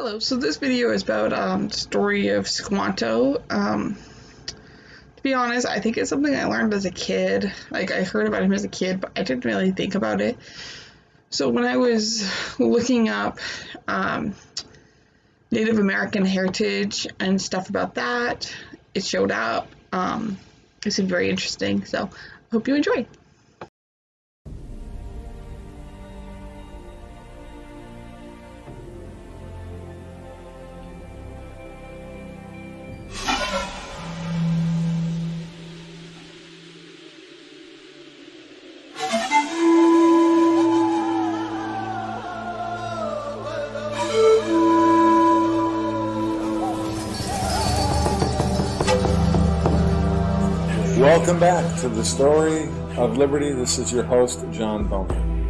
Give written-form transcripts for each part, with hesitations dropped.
Hello, so this video is about the story of Squanto. To be honest, I think it's something I learned as a kid. Like, I heard about him as a kid, but I didn't really think about it. So when I was looking up Native American heritage and stuff about that, it showed up. It seemed very interesting, so I hope you enjoy. Welcome back to the Story of Liberty. This is your host, John Bowman.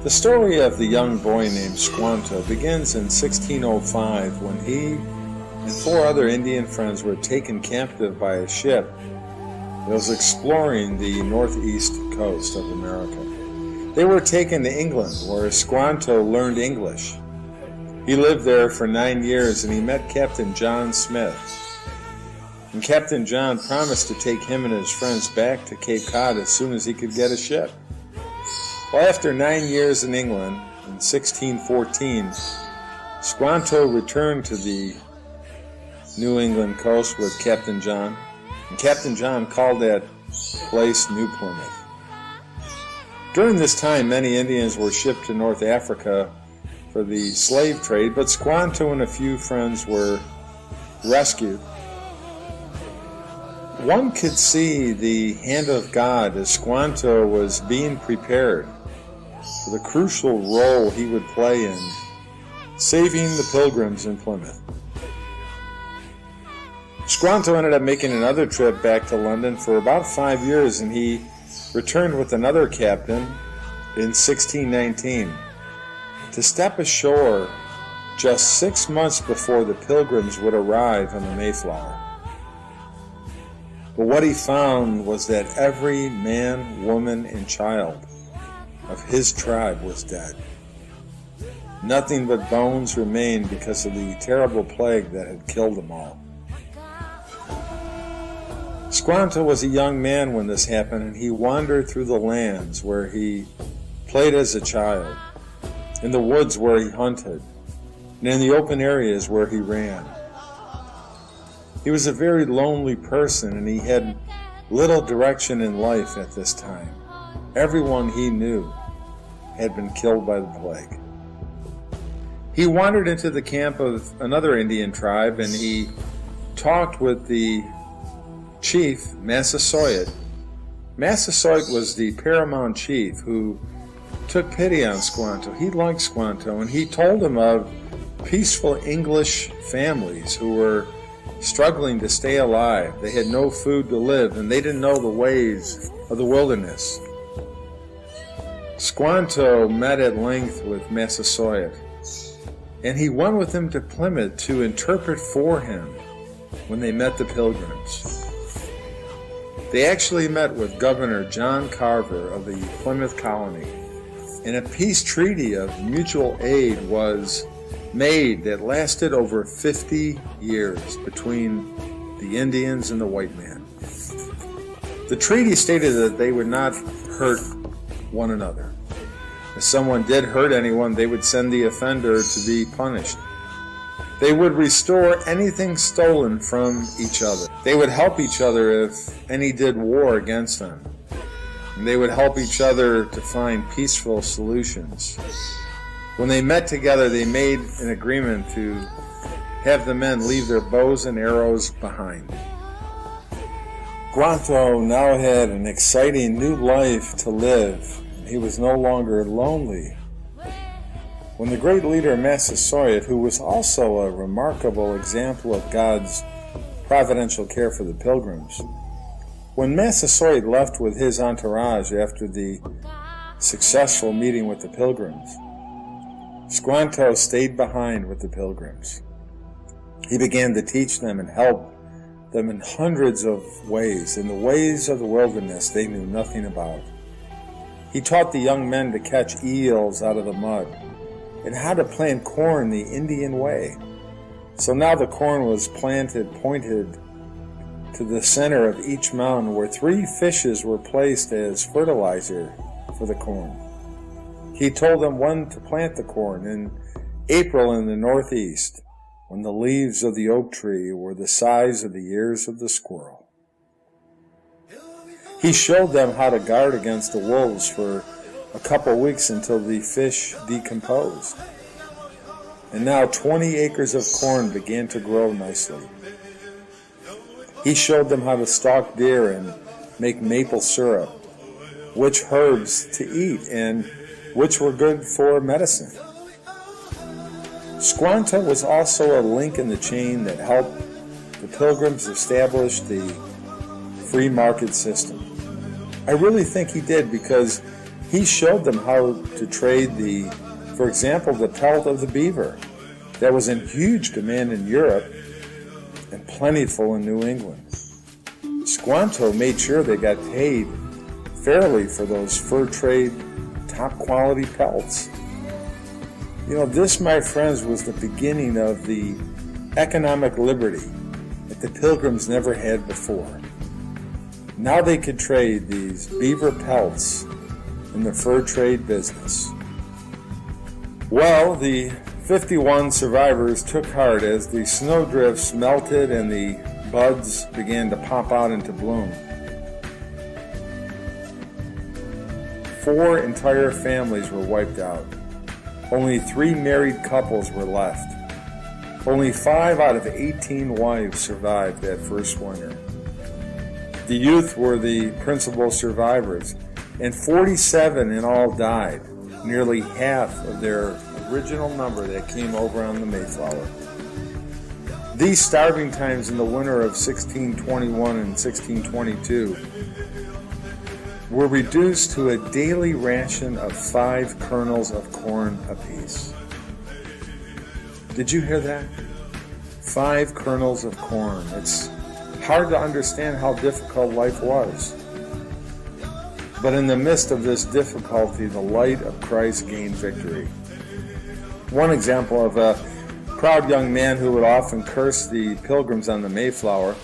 The story of the young boy named Squanto begins in 1605 when he and 4 other Indian friends were taken captive by a ship that was exploring the northeast coast of America. They were taken to England, where Squanto learned English. He lived there for 9 years and he met Captain John Smith. And Captain John promised to take him and his friends back to Cape Cod as soon as he could get a ship. Well, after 9 years in England, in 1614, Squanto returned to the New England coast with Captain John, and Captain John called that place New Plymouth. During this time, many Indians were shipped to North Africa for the slave trade, but Squanto and a few friends were rescued. One could see the hand of God as Squanto was being prepared for the crucial role he would play in saving the pilgrims in Plymouth. Squanto ended up making another trip back to London for about 5 years, and he returned with another captain in 1619 to step ashore just 6 months before the pilgrims would arrive on the Mayflower. But what he found was that every man, woman, and child of his tribe was dead. Nothing but bones remained because of the terrible plague that had killed them all. Squanto was a young man when this happened, and he wandered through the lands where he played as a child, in the woods where he hunted, and in the open areas where he ran. He was a very lonely person, and he had little direction in life at this time. Everyone he knew had been killed by the plague. He wandered into the camp of another Indian tribe, and he talked with the chief, Massasoit. Massasoit was the paramount chief who took pity on Squanto. He liked Squanto, and he told him of peaceful English families who were struggling to stay alive. They had no food to live, and they didn't know the ways of the wilderness. Squanto met at length with Massasoit, and he went with him to Plymouth to interpret for him when they met the pilgrims. They actually met with Governor John Carver of the Plymouth colony, and a peace treaty of mutual aid was made that lasted over 50 years between the Indians and the white man. The treaty stated that they would not hurt one another. If someone did hurt anyone, they would send the offender to be punished. They would restore anything stolen from each other. They would help each other if any did war against them. And they would help each other to find peaceful solutions. When they met together, they made an agreement to have the men leave their bows and arrows behind. Squanto now had an exciting new life to live, and he was no longer lonely. When the great leader Massasoit, who was also a remarkable example of God's providential care for the pilgrims, when Massasoit left with his entourage after the successful meeting with the pilgrims, Squanto stayed behind with the pilgrims. He began to teach them and help them in hundreds of ways, in the ways of the wilderness they knew nothing about. He taught the young men to catch eels out of the mud, and how to plant corn the Indian way. So now the corn was planted pointed to the center of each mound, where 3 fishes were placed as fertilizer for the corn. He told them when to plant the corn: in April in the northeast, when the leaves of the oak tree were the size of the ears of the squirrel. He showed them how to guard against the wolves for a couple weeks until the fish decomposed. And now 20 acres of corn began to grow nicely. He showed them how to stalk deer and make maple syrup, which herbs to eat and which were good for medicine. Squanto was also a link in the chain that helped the Pilgrims establish the free market system. I really think he did, because he showed them how to trade for example, the pelt of the beaver that was in huge demand in Europe and plentiful in New England. Squanto made sure they got paid fairly for those fur trade top quality pelts. This, my friends, was the beginning of the economic liberty that the Pilgrims never had before. Now they could trade these beaver pelts in the fur trade business. Well, the 51 survivors took heart as the snowdrifts melted and the buds began to pop out into bloom. 4 entire families were wiped out. Only 3 married couples were left. Only 5 out of 18 wives survived that first winter. The youth were the principal survivors, and 47 in all died, nearly half of their original number that came over on the Mayflower. These starving times in the winter of 1621 and 1622 were reduced to a daily ration of 5 kernels of corn apiece. Did you hear that? 5 kernels of corn. It's hard to understand how difficult life was. But in the midst of this difficulty, the light of Christ gained victory. One example of a proud young man who would often curse the Pilgrims on the Mayflower.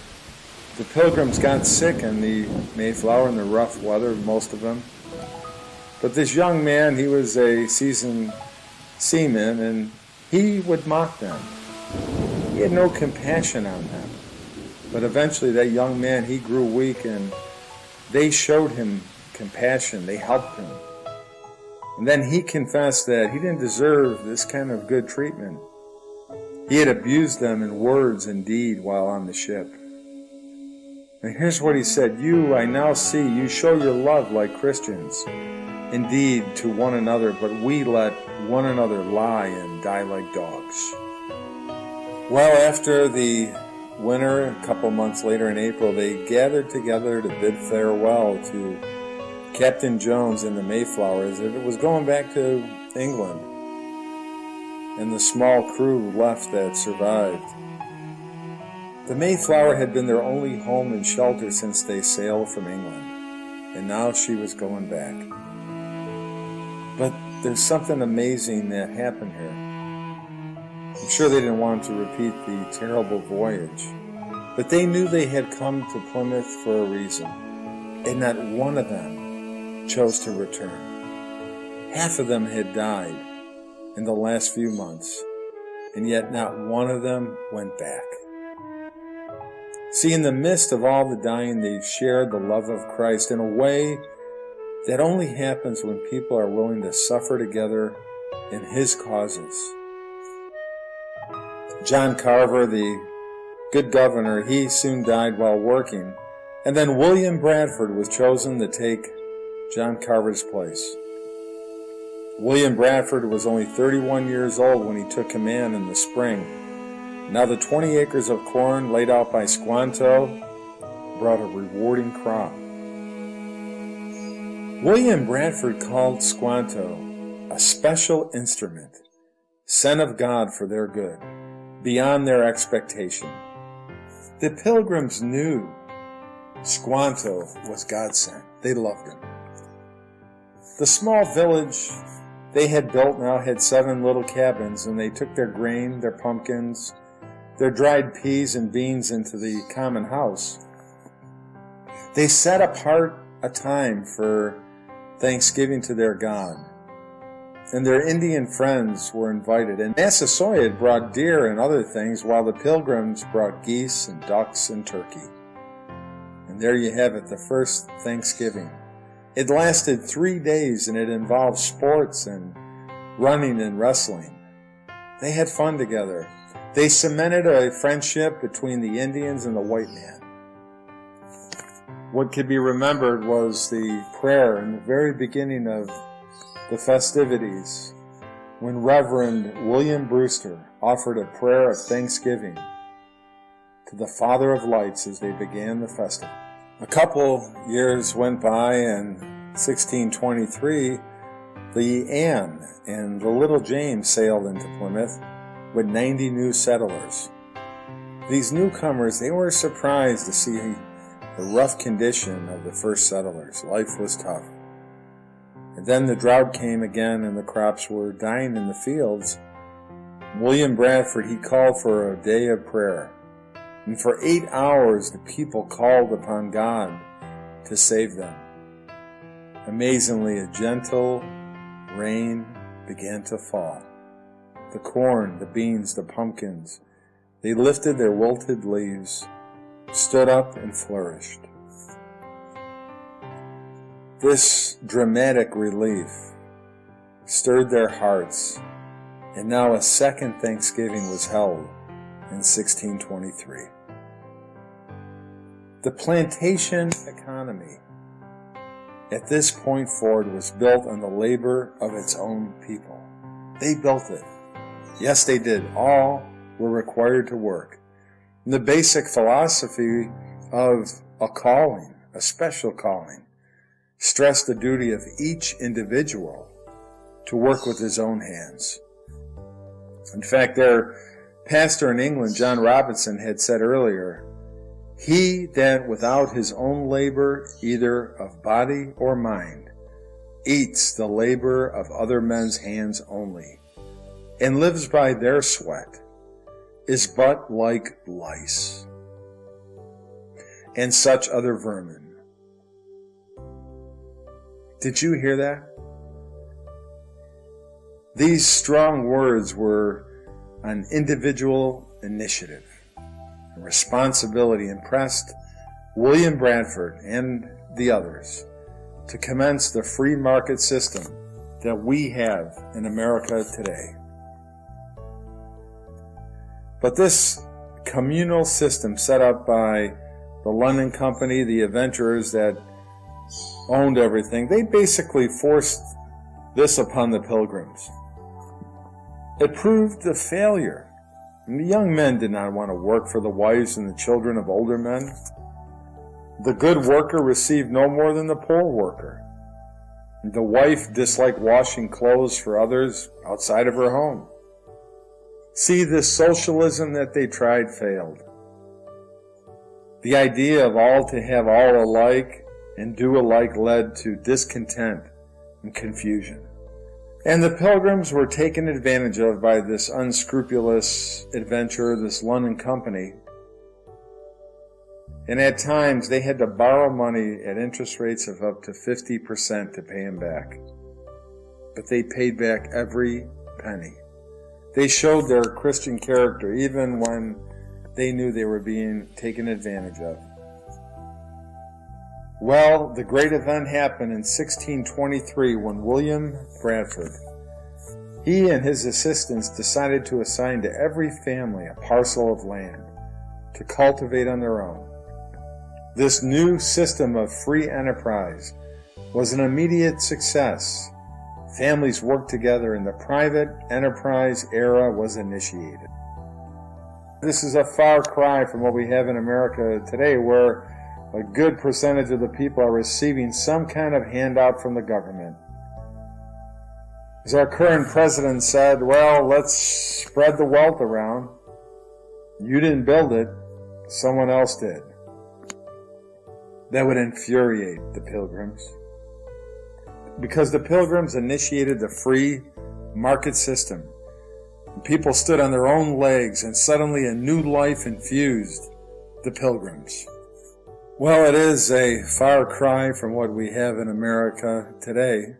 The Pilgrims got sick in the Mayflower in the rough weather, most of them. But this young man, he was a seasoned seaman, and he would mock them. He had no compassion on them. But eventually that young man, he grew weak, and they showed him compassion. They helped him. And then he confessed that he didn't deserve this kind of good treatment. He had abused them in words and deed while on the ship. And here's what he said: "You, I now see, you show your love like Christians, indeed to one another, but we let one another lie and die like dogs." Well, after the winter, a couple months later in April, they gathered together to bid farewell to Captain Jones in the Mayflower as if it was going back to England, and the small crew left that survived. The Mayflower had been their only home and shelter since they sailed from England, and now she was going back. But there's something amazing that happened here. I'm sure they didn't want to repeat the terrible voyage, but they knew they had come to Plymouth for a reason, and not one of them chose to return. Half of them had died in the last few months, and yet not one of them went back. See, in the midst of all the dying, they shared the love of Christ in a way that only happens when people are willing to suffer together in His causes. John Carver, the good governor, he soon died while working, and then William Bradford was chosen to take John Carver's place. William Bradford was only 31 years old when he took command in the spring. Now the 20 acres of corn laid out by Squanto brought a rewarding crop. William Bradford called Squanto a special instrument, sent of God for their good, beyond their expectation. The Pilgrims knew Squanto was God sent. They loved him. The small village they had built now had 7 little cabins, and they took their grain, their pumpkins, their dried peas and beans into the common house. They set apart a time for Thanksgiving to their God, and their Indian friends were invited, and Massasoit brought deer and other things, while the Pilgrims brought geese and ducks and turkey. And there you have it, the first Thanksgiving. It lasted 3 days, and it involved sports and running and wrestling. They had fun together. They cemented a friendship between the Indians and the white man. What could be remembered was the prayer in the very beginning of the festivities, when Reverend William Brewster offered a prayer of thanksgiving to the Father of Lights as they began the festival. A couple years went by, and 1623, the Anne and the Little James sailed into Plymouth with 90 new settlers. These newcomers, they were surprised to see the rough condition of the first settlers. Life was tough. And then the drought came again, and the crops were dying in the fields. William Bradford, he called for a day of prayer. And for 8 hours, the people called upon God to save them. Amazingly, a gentle rain began to fall. The corn, the beans, the pumpkins, they lifted their wilted leaves, stood up, and flourished. This dramatic relief stirred their hearts, and now a second Thanksgiving was held in 1623. The plantation economy at this point forward was built on the labor of its own people. They built it. Yes, they did. All were required to work. And the basic philosophy of a calling, a special calling, stressed the duty of each individual to work with his own hands. In fact, their pastor in England, John Robinson, had said earlier, "He that without his own labor, either of body or mind, eats the labor of other men's hands only, and lives by their sweat, is but like lice, and such other vermin." Did you hear that? These strong words were on individual initiative and responsibility, impressed William Bradford and the others to commence the free market system that we have in America today. But this communal system set up by the London Company, the adventurers that owned everything, they basically forced this upon the Pilgrims. It proved a failure. And the young men did not want to work for the wives and the children of older men. The good worker received no more than the poor worker. And the wife disliked washing clothes for others outside of her home. See, this socialism that they tried failed. The idea of all to have all alike and do alike led to discontent and confusion. And the Pilgrims were taken advantage of by this unscrupulous adventurer, this London Company. And at times they had to borrow money at interest rates of up to 50% to pay him back. But they paid back every penny. They showed their Christian character even when they knew they were being taken advantage of. Well, the great event happened in 1623 when William Bradford, he and his assistants decided to assign to every family a parcel of land to cultivate on their own. This new system of free enterprise was an immediate success. Families worked together and the private enterprise era was initiated. This is a far cry from what we have in America today, where a good percentage of the people are receiving some kind of handout from the government. As our current president said, well, let's spread the wealth around. You didn't build it, someone else did. That would infuriate the Pilgrims. because the Pilgrims initiated the free market system. People stood on their own legs, and suddenly a new life infused the Pilgrims. Well, it is a far cry from what we have in America today,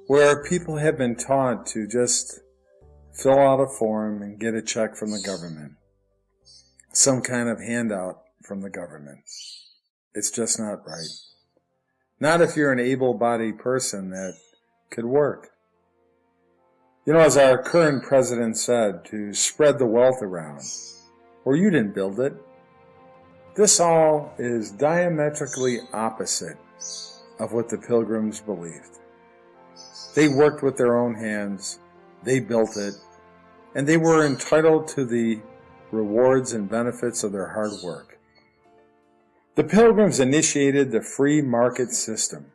where people have been taught to just fill out a form and get a check from the government, some kind of handout from the government. It's just not right. Not if you're an able-bodied person that could work. You know, as our current president said, to spread the wealth around, or you didn't build it. This all is diametrically opposite of what the Pilgrims believed. They worked with their own hands, they built it, and they were entitled to the rewards and benefits of their hard work. The Pilgrims initiated the free market system.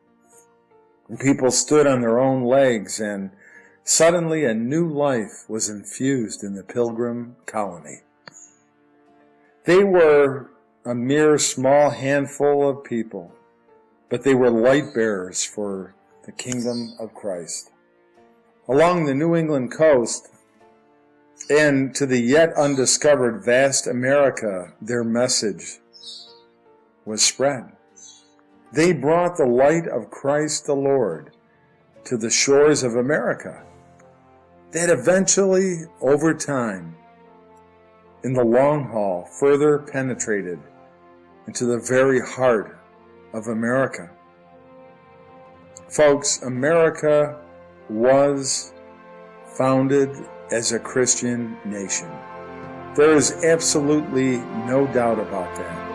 People stood on their own legs, and suddenly a new life was infused in the Pilgrim colony. They were a mere small handful of people, but they were light bearers for the kingdom of Christ. Along the New England coast and to the yet undiscovered vast America, their message was spread. They brought the light of Christ the Lord to the shores of America. That eventually, over time, in the long haul, further penetrated into the very heart of America. Folks, America was founded as a Christian nation. There is absolutely no doubt about that.